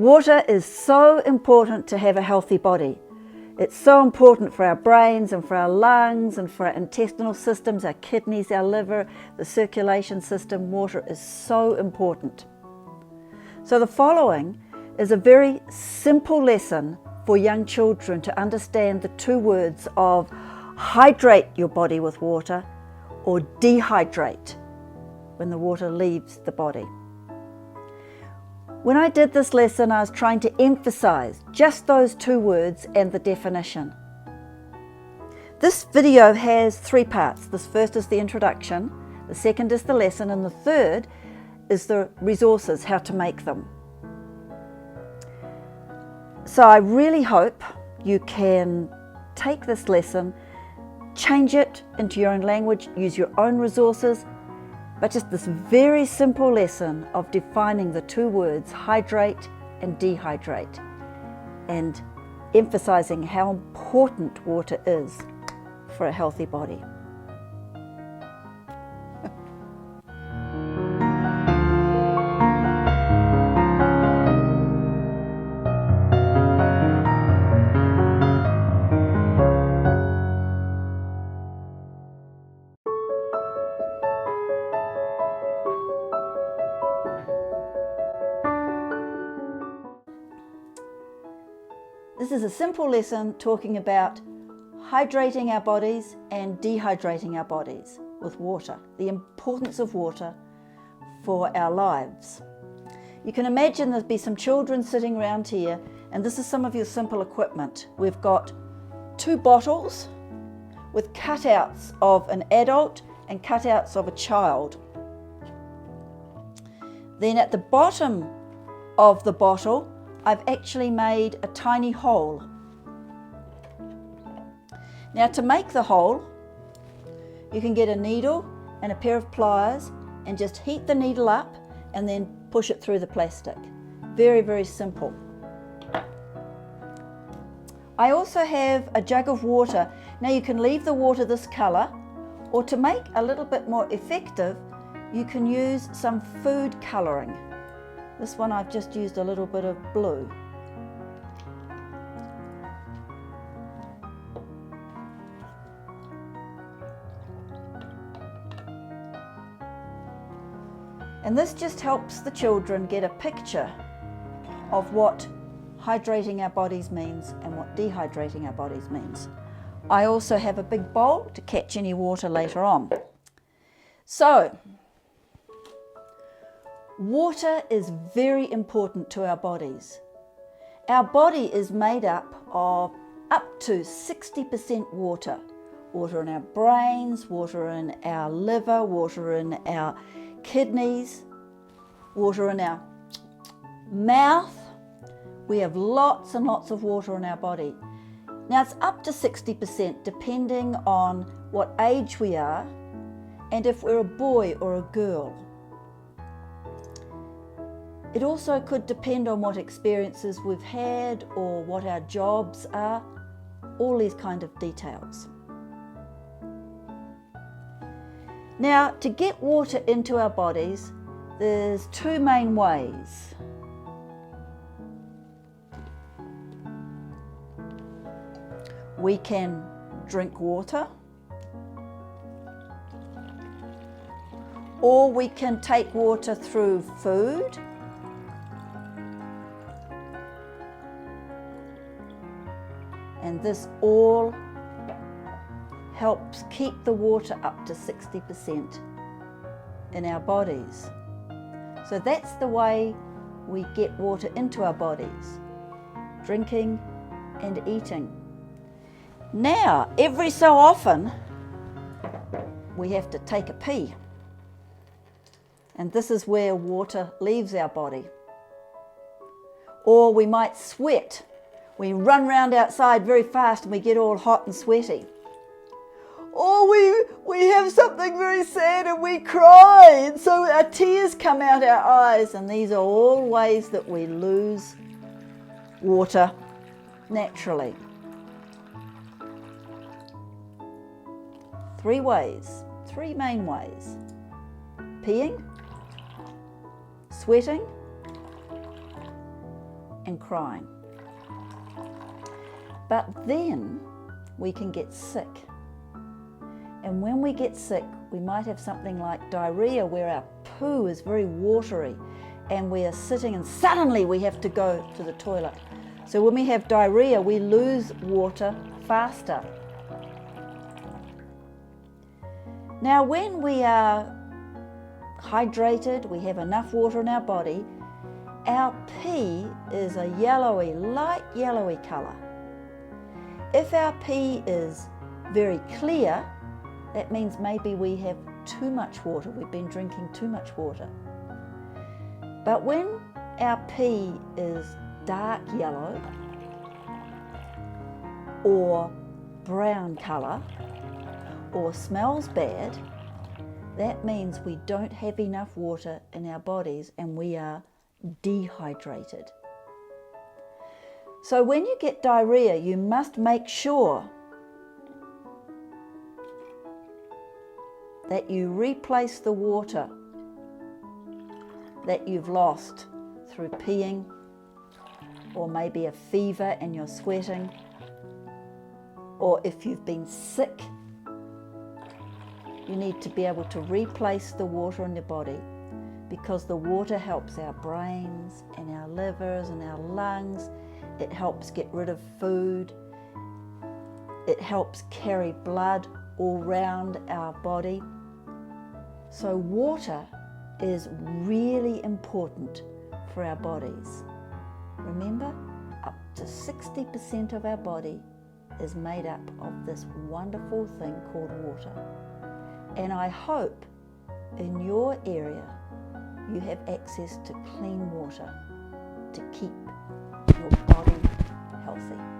Water is so important to have a healthy body. It's so important for our brains and for our lungs and for our intestinal systems, our kidneys, our liver, the circulation system. Water is so important. So the following is a very simple lesson for young children to understand the two words of hydrate your body with water or dehydrate when the water leaves the body. When I did this lesson, I was trying to emphasize just those two words and the definition. This video has three parts. This first is the introduction, the second is the lesson, and the third is the resources, how to make them. So I really hope you can take this lesson, change it into your own language, use your own resources, but just this very simple lesson of defining the two words hydrate and dehydrate and emphasizing how important water is for a healthy body. This is a simple lesson talking about hydrating our bodies and dehydrating our bodies with water, the importance of water for our lives. You can imagine there'll be some children sitting around here, and this is some of your simple equipment. We've got two bottles with cutouts of an adult and cutouts of a child. Then at the bottom of the bottle, I've actually made a tiny hole. Now to make the hole, you can get a needle and a pair of pliers and just heat the needle up and then push it through the plastic. Very, very simple. I also have a jug of water. Now you can leave the water this colour, or to make a little bit more effective, you can use some food colouring. This one I've just used a little bit of blue. And this just helps the children get a picture of what hydrating our bodies means and what dehydrating our bodies means. I also have a big bowl to catch any water later on. So, water is very important to our bodies. Our body is made up of up to 60% water. Water in our brains, water in our liver, water in our kidneys, water in our mouth. We have lots and lots of water in our body. Now it's up to 60% depending on what age we are and if we're a boy or a girl. It also could depend on what experiences we've had or what our jobs are, all these kind of details. Now, to get water into our bodies, there's two main ways. We can drink water, or we can take water through food, and this all helps keep the water up to 60% in our bodies. So that's the way we get water into our bodies, drinking and eating. Now, every so often, we have to take a pee. And this is where water leaves our body. Or we might sweat. We run around outside very fast and we get all hot and sweaty. Or we have something very sad and we cry, and so our tears come out our eyes, and these are all ways that we lose water naturally. 3 ways, 3 main ways: peeing, sweating, and crying. But then we can get sick. And when we get sick, we might have something like diarrhea where our poo is very watery and we are sitting and suddenly we have to go to the toilet. So when we have diarrhea, we lose water faster. Now when we are hydrated, we have enough water in our body, our pee is a yellowy, light yellowy colour. If our pee is very clear, that means maybe we have too much water, we've been drinking too much water. But when our pee is dark yellow or brown colour or smells bad, that means we don't have enough water in our bodies and we are dehydrated. So when you get diarrhea, you must make sure that you replace the water that you've lost through peeing, or maybe a fever and you're sweating, or if you've been sick, you need to be able to replace the water in the body, because the water helps our brains and our livers and our lungs. It helps get rid of food. It helps carry blood all round our body. So water is really important for our bodies. Remember, up to 60% of our body is made up of this wonderful thing called water. And I hope in your area you have access to clean water to keep your body healthy.